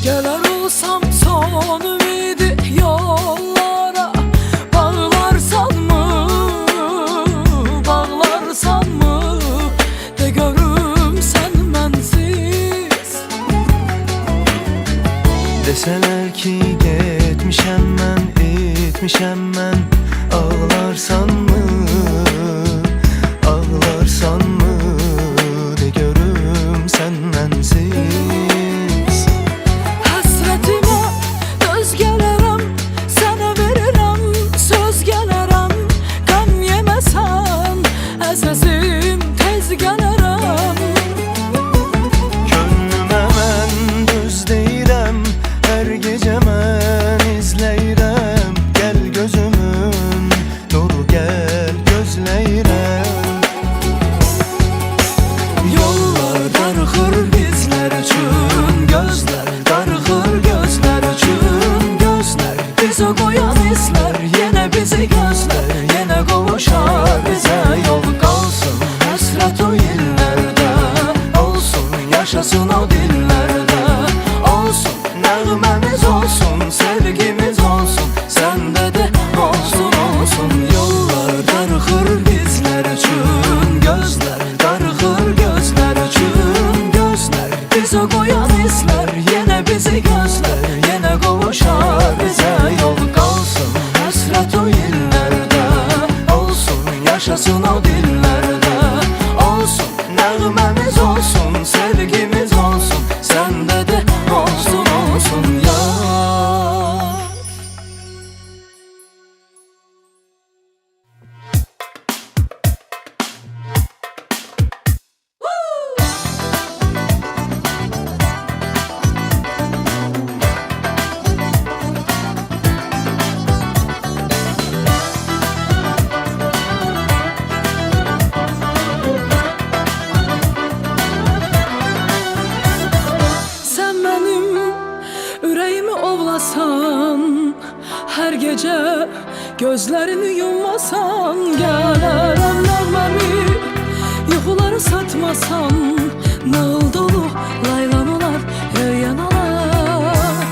Gələr olsam son ümidi yollara, bağlarsanmı, bağlarsanmı, de görüm sən mənsiz. Deseler ki getmişəm mən, etmişəm mən, ağlarsan mı, ağlarsan mı, de görüm sən mənsiz. Həsrətimə döz gələrəm, sənə verirəm söz gələrəm, qəm yeməsən əzəzim tez gələrəm. Könlümə mən düz deyirəm, hər gecə mən izləyirəm, gəl gözümün nuru gəl gözləyirəm. Yollar darıxır bizlər üçün, gözlər darıxır gözlər üçün, gözlər bizə qoyan izlər, yenə bizi gözlər, yenə qovuşar bizə yol. Qalsın həsrət o illərdə, olsun yaşasın o dillərdə, olsun nəğməmiz olsun, sevgimiz olsun, səndə də olsun olsun. Yollar darıxır bizlər üçün, gözlər darıxır gözlər üçün, gözlər bizə qoyan izlər, yenə bizi gözlər, yenə qovuşar bizə yol. Qalsın həsrət o illərdə, olsun yaşasın o dillərdə, olsun nəğməmiz olsun, sevgimiz olsun, səndə də olsun olsun ya. Sən mənim ürəyimi ovlasan, hər gecə gözlərini yummasan, gələrəm nəğməmi yuxuları satmasan, nağıl dolu laylan olar, röyan olar.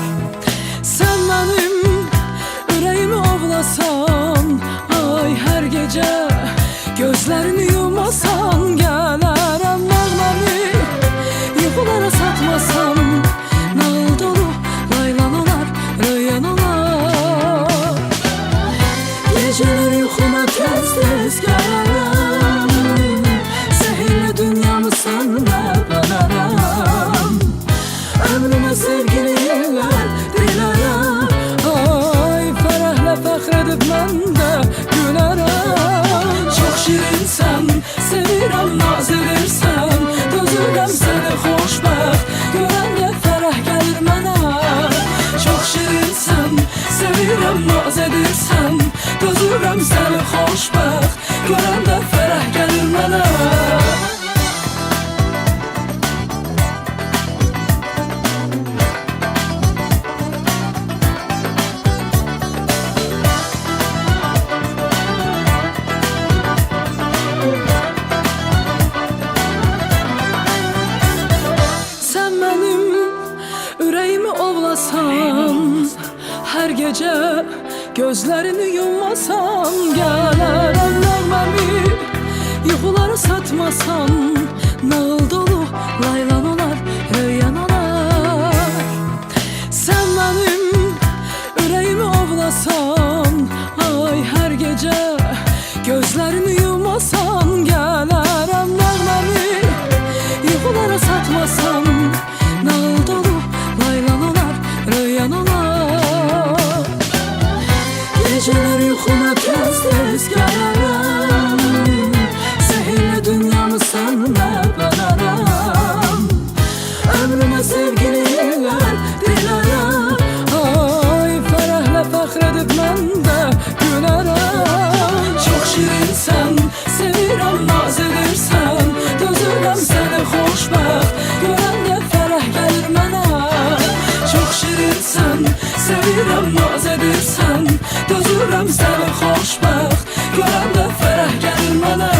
Sən mənim ürəyimi ovlasan, ay hər gecə gözlərini yummasan, gələrəm nəğməmi yuxulara satmasan, nağıl dolu laylan olar, röyan olar. Gecələr yuxuma tez-tez gələrəm, sehirli dünyamı səndə bənərəm, ömrümə sevgili illər dilərəm, ay fərəhlə fəxr edib mən də gülərəm. Çox şirinsən, sevirəm, naz edirsən, dözürəm səni xoşbəxt, görəndə fərəh gəlir mənə. Çox şirinsən, sevirəm, naz edirsən, dözürəm səni xoşbəxt, görəndə fərəh gəlir mənə. Sən mənim ürəyimi ovlasan, hər gecə gözlərini yummasan, gələrəm nəğməmi yuxuları satmasan, nağıl dolu laylan olar, röyan olar. Sən mənim ürəyimi ovlasan, ay hər gecə gözlərini yummasan, gələrəm nəğməmi yuxulara satmasan, nağıl dolu laylan olar, röyan olar. Gecələr yuxuma tez-tez gələrəm, sehirli dünyamı səndə bənərəm, ömrümə sevgili illər dilərəm, ay fərəhlə fəxr edib mən də gülərəm. Çox şirinsən, sevirəm, naz edirsən, dözürəm səni xoşbəxt, görəndə fərəh gəlir mənə. Çox şirinsən, sevirəm, naz edirsən, dözürəm səni xoşbəxt, görəndə fərəh gəlir mənə.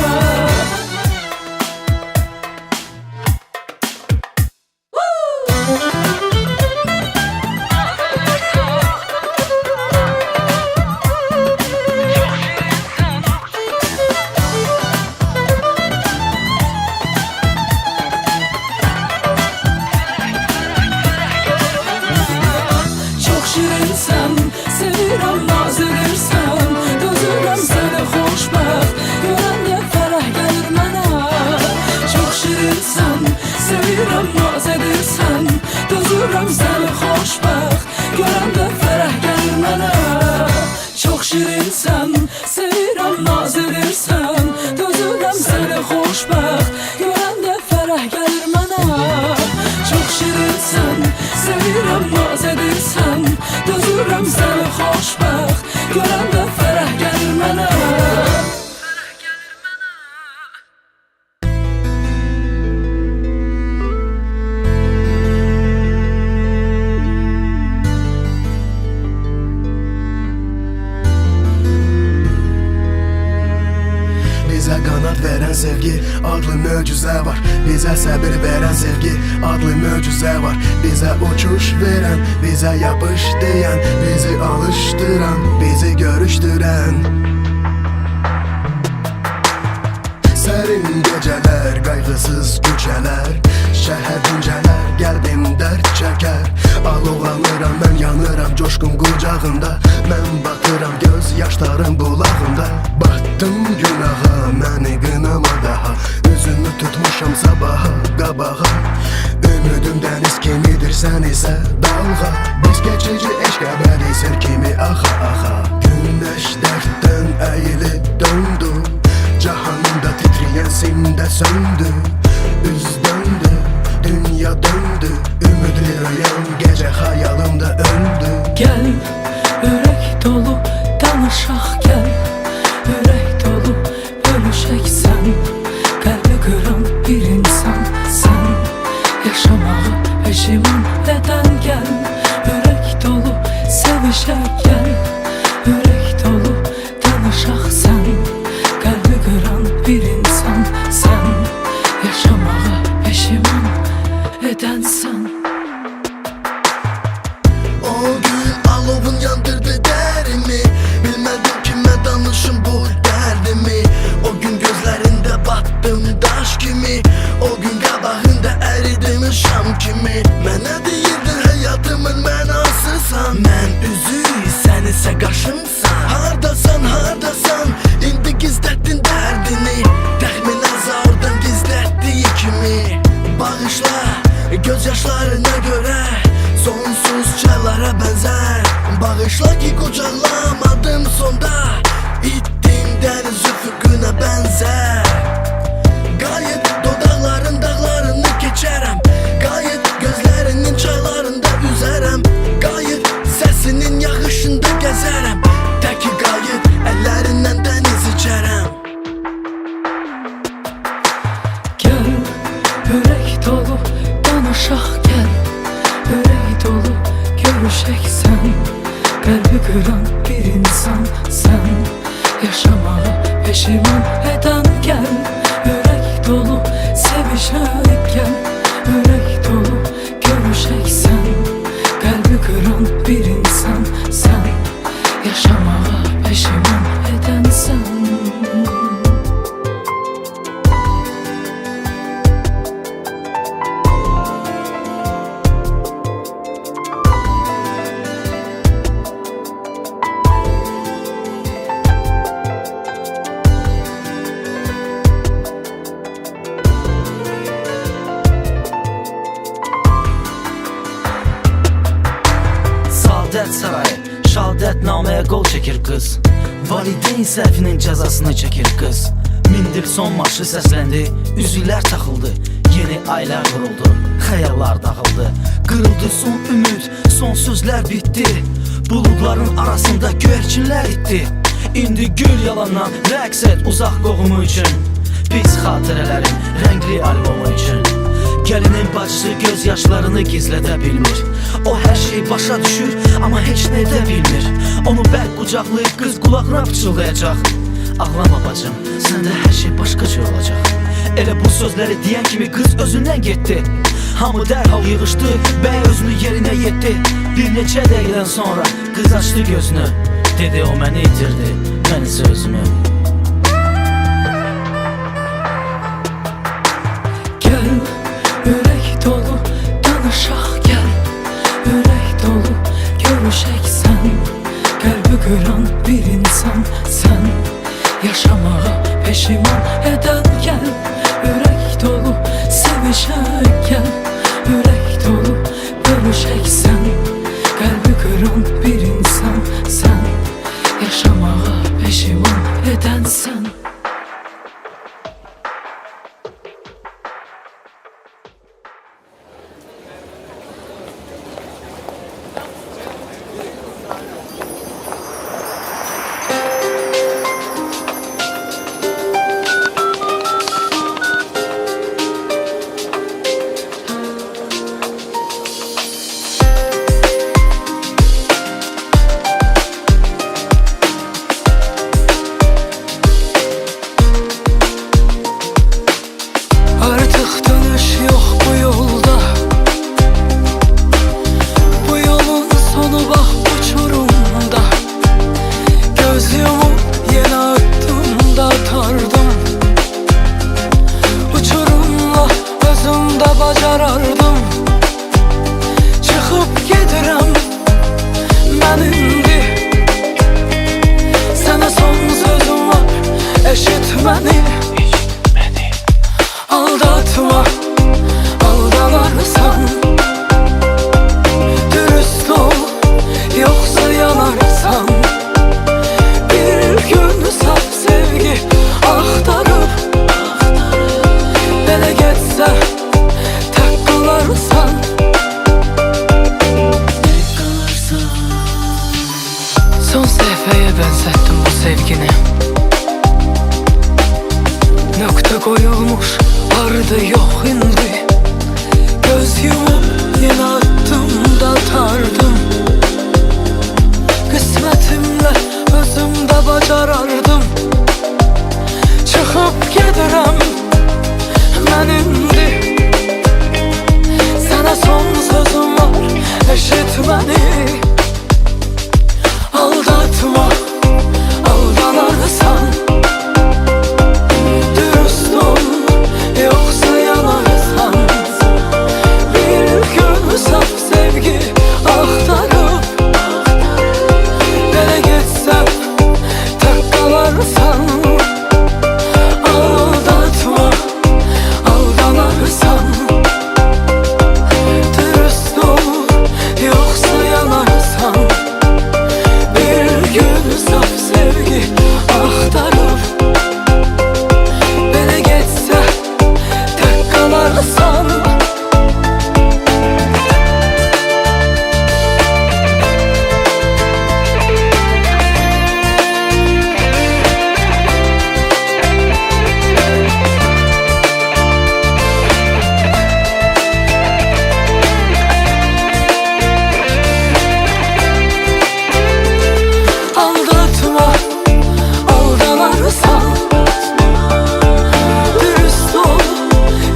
möcüzə var. Bizə səbir verən sevgi adlı möcüzə var. Bizə uçuş verən, bizə yapış deyən, bizi alışdıran, bizi görüşdürən. Sərin gecələr, qayğısız küçələr, şəhər dincələr, qəlbim dərd çəkər. Alovlanıram, mən yanıram coşqun qucağında. Mən batıram göz yaşların bulağında. Batdım günaha, məni qınama daha. Üzünü tutmuşam sabaha, qabağa. Ümüdüm dəniz kimidir, sən isə dalğa. Biz keçici eşq əbədi sel kimi axa axa. Günəş dərddən əyilib döndü, cahanında titriyən simdə söndü. Üz döndü, dünya döndü, ümidli rüyam gece hayalımda öldü. Gel, ürək dolu danışaq gel. Ürək dolu bölüşək sən. Qəlbi qıran bir insan sən. Yaşamağı peşiman edən gel. Ürək dolu sevişək gel. Ürək dolu danışaq sən. Qəlbi qıran bir insan sən. Yaşamağı peşiman edən sən. O gün alovun yandırdı dərimi. Bilmədim kimə danışım bu dərdimi. O gün gözlərində battım daş kimi. O gün qabağında əridim şam kimi. Mənə deyirdin həyatımın mənasısan. Mən üzüyü, sən isə qaşımsan. Hardasan, hardasan, indi gizlətdin dərdini. Təxminən zaurdan gizlətdiyi kimi. Bağışla, göz yaşlarına görə sonsuz çaylara bənzər. Bağışla ki qucaqlamadım sonda. İtdim dəniz üfüqünə bənzər. Qayıt dodaqların dağlarını keçərəm. Qayıt gözlərinin çaylarında üzərəm. Qayıt səsinin yağışında gəzərəm. Təki qayıt əllərindən dəniz içərəm. Gel, ürək dolu danışaq gel. Ürək dolu görüşək sən. Qəlbi qıran bir insan sən. Yaşamağı peşiman edən gel. Ürək dolu sevişək gel. Ürək dolu görüşək sən. Qəlbi qıran bir insan sən. Yaşamağı peşiman edən sən. Saadət sarayı, şahadət naməyə qol çəkir qız. Valideyn səhvinin cəzasını çəkir qız. Mindir son marşı səsləndi, üzüklər taxıldı. Yeni aylar quruldu, xəyallar dağıldı. Qırıldı son ümid, son sözlər bitdi. Buludların arasında göyərçinlər itdi. İndi gül yalandan rəqs et uzaq qohumu üçün. Pis xatirələrin rəngli albomu üçün. Gəlinin bacısı göz yaşlarını gizlədə bilmir. O hər şey başa düşür, amma heç nə edə bilmir. Onu bərk qucaqlayıb qız qulağına pıçıldayacaq. Ağlama bacım, səndə hər şey başqa cür olacaq. Elə bu sözləri deyən kimi qız özündən getdi. Hamı dərhal yığışdı, bəy özünü yerinə yetdi. Bir neçə dəqiqədən sonra qız açdı gözünü. Dedi o məni itirdi, mən isə özümü. Gel, ürək dolu danışaq gel. Ürək dolu görüşək sən. Qəlbi qıran bir insan sən. Yaşamağı peşiman edən gel. Ürək dolu sevişək gel. Ürək dolu bölüşək sən. Qəlbi qıran bir insan sən. Yaşamağı peşiman edən sən. tadı yok indi. Göz yumup yine attımda tardım. Kısmetimle özümde bacarardım. Çıkıp gedirəm mən indi. Sana son sözüm var, eşit beni. Aldatma, aldanarsan. Dürüst ol, yoksa yanarsan. Bir gün saf sevgi axtarıp nereye gitsem tek kalarsan. Aldatma, aldanarsan. Dürüst ol, yoksa yanarsan. Bir gün saf sevgi axtarıp nereye gitse tek kalarsan. Aldatma, aldanarsan. Dürüst ol,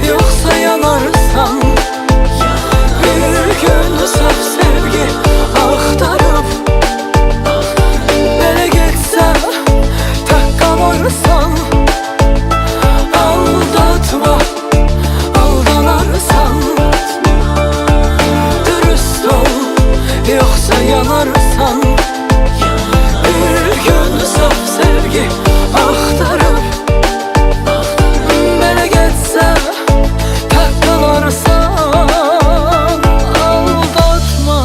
yoksa yanarsan. Bir gün saf sevgi axtarıp nereye gitsem tek kalarsan. Aldatma, aldanarsan. Dürüst ol, yoksa yanarsan. Bir gün saf sevgi axtarıp nereye gitsem tek kalarsan. Aldatma.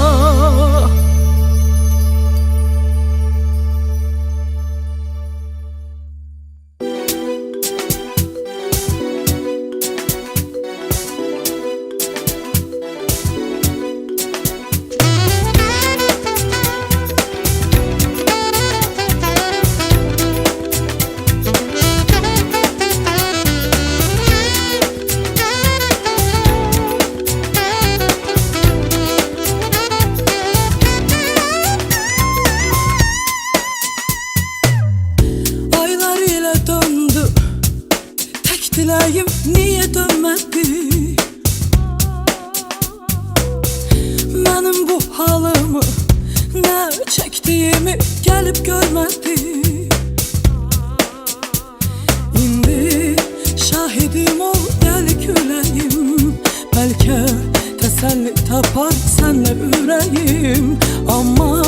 Aylar ile döndü, tek dileğim niye dönmedi? Benim bu halımı, ne çektiğimi gelip görmedi. İndi şahidim ol gel küleyim. Belki teselli tapar senle yüreğim. Ama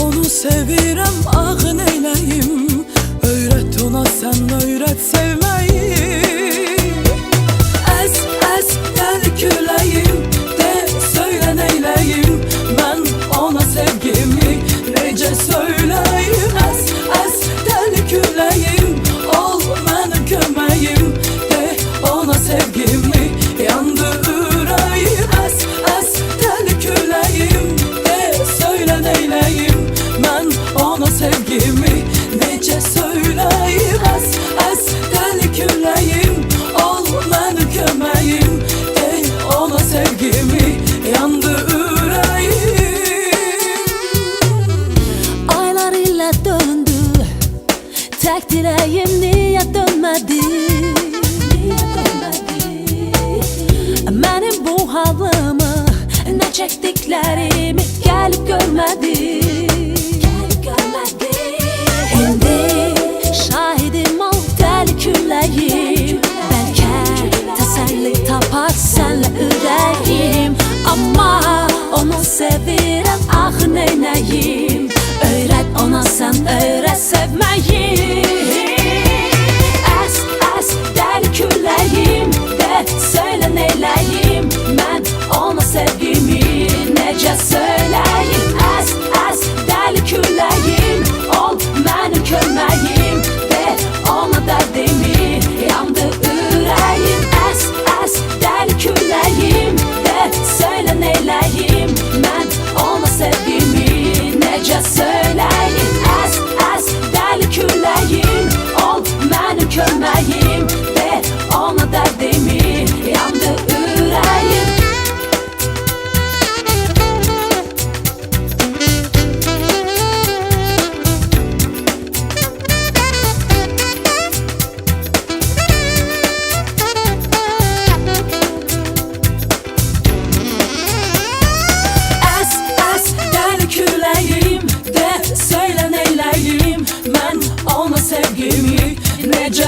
onu sevirem ah neyleyim. Öğret ona sen öğret sevmeyi. Es gel küleyim de söyle neyleyim. Ben ona sevgimi nece söyleyim. Es gel küleyim ol benim kömeğim de ona sevgimi yandı yüreğim. Es gel küleyim de söyle neyleyim. Ben ona sevgimi nece söyleyim. Es gel küleyim ol benim kömeğim de ona sevgimi yandı yüreğim. Aylar ile döndü, tek dileğim niye dönmedi? Benim bu halımı, ne çektiklerimi gelip görmedi. Şimdi şahidim ol deli külleyim. Belki teselli tapar senle yüreğim. Ama onu sevirem ah neyneyim. Öğret ona sen öğret sevmeyi. Es deli külleyim de söyle neyleyim. Ben ona sevgimi nece söyleyim. Es deli külleyim ol benim kömeğim de ona derdimi yandı yüreğim. Es deli külleyim de söyle neyleyim. Ben ona sevgimi nece söyleyim. Es deli külleyim ol benim kömeğim de ona derdimi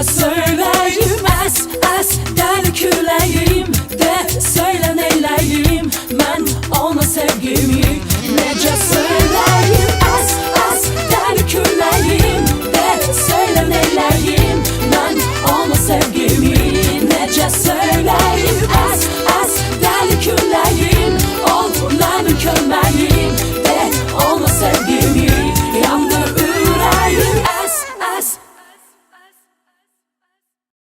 necə söyləyim, əs